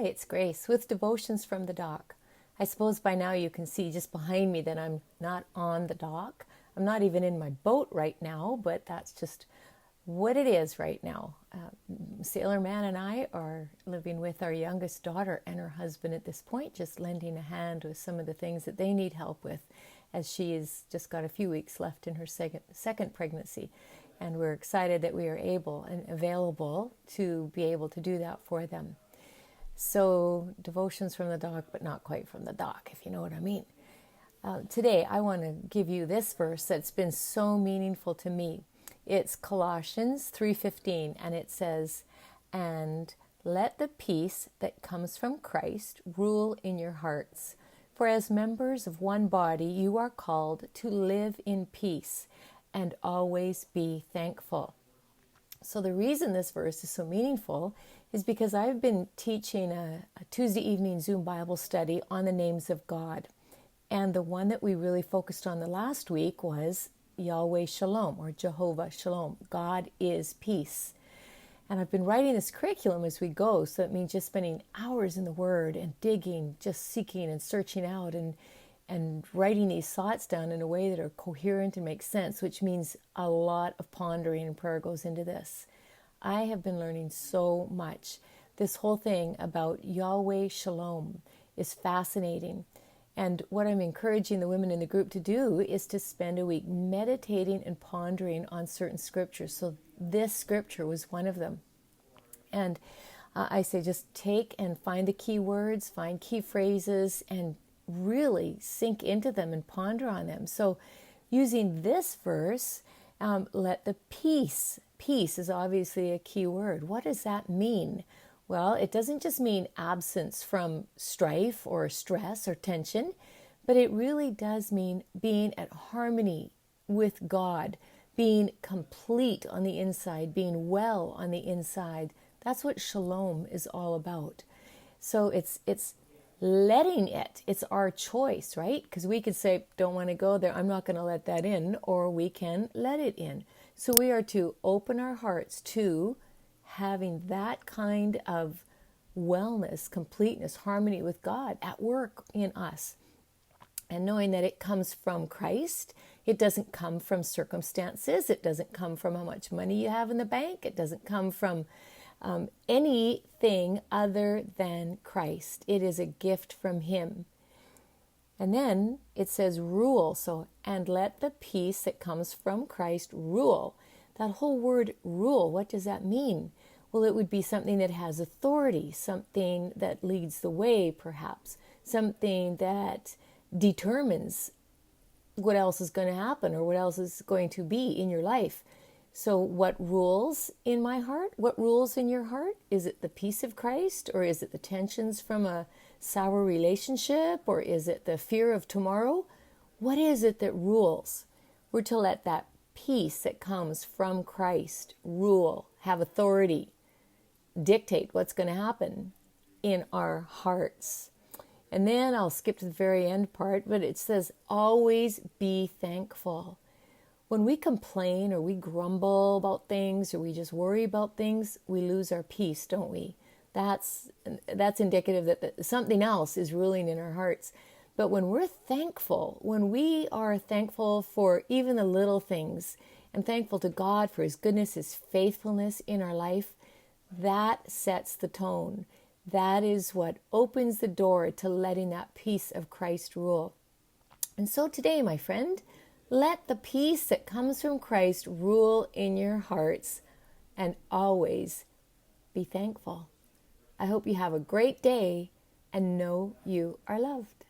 it's Grace with Devotions from the Dock. I suppose by now you can see just behind me that I'm not on the dock. I'm not even in my boat right now, but that's just what it is right now. Sailor Man and I are living with our youngest daughter and her husband at this point, just lending a hand with some of the things that they need help with, as she has just got a few weeks left in her second pregnancy. And we're excited that we are able and available to be able to do that for them. So devotions from the dock, but not quite from the dock, if you know what I mean. Today, I want to give you this verse that's been so meaningful to me. It's Colossians 3:15, and it says, "And let the peace that comes from Christ rule in your hearts. For as members of one body, you are called to live in peace and always be thankful." So the reason this verse is so meaningful is because I've been teaching a Tuesday evening Zoom Bible study on the names of God. And the one that we really focused on the last week was Yahweh Shalom, or Jehovah Shalom. God is peace. And I've been writing this curriculum as we go, so it means just spending hours in the Word and digging, just seeking and searching out and writing these thoughts down in a way that are coherent and make sense, which means a lot of pondering and prayer goes into this. I have been learning so much. This whole thing about Yahweh Shalom is fascinating. And what I'm encouraging the women in the group to do is to spend a week meditating and pondering on certain scriptures. So this scripture was one of them. And I say just take and find the key words, find key phrases, and really sink into them and ponder on them. So using this verse, let the peace is obviously a key word. What does that mean? Well, it doesn't just mean absence from strife or stress or tension, but it really does mean being at harmony with God, being complete on the inside, being well on the inside. That's what shalom is all about. So it's letting it. It's our choice, right? Because we could say, don't want to go there, I'm not going to let that in, or we can let it in. So we are to open our hearts to having that kind of wellness, completeness, harmony with God at work in us. And knowing that it comes from Christ. It doesn't come from circumstances. It doesn't come from how much money you have in the bank. It doesn't come from anything other than Christ. It is a gift from Him. And then it says rule. So, and let the peace that comes from Christ rule. That whole word rule, what does that mean? Well, it would be something that has authority, something that leads the way, perhaps, something that determines what else is going to happen or what else is going to be in your life. So what rules in my heart? What rules in your heart? Is it the peace of Christ, or is it the tensions from a sour relationship, or is it the fear of tomorrow? What is it that rules? We're to let that peace that comes from Christ rule, have authority, dictate what's going to happen in our hearts. And then I'll skip to the very end part, but it says, always be thankful. When we complain or we grumble about things or we just worry about things, we lose our peace, don't we? That's indicative that something else is ruling in our hearts. But when we're thankful, when we are thankful for even the little things and thankful to God for His goodness, His faithfulness in our life, that sets the tone. That is what opens the door to letting that peace of Christ rule. And so today, my friend, let the peace that comes from Christ rule in your hearts, and always be thankful. I hope you have a great day and know you are loved.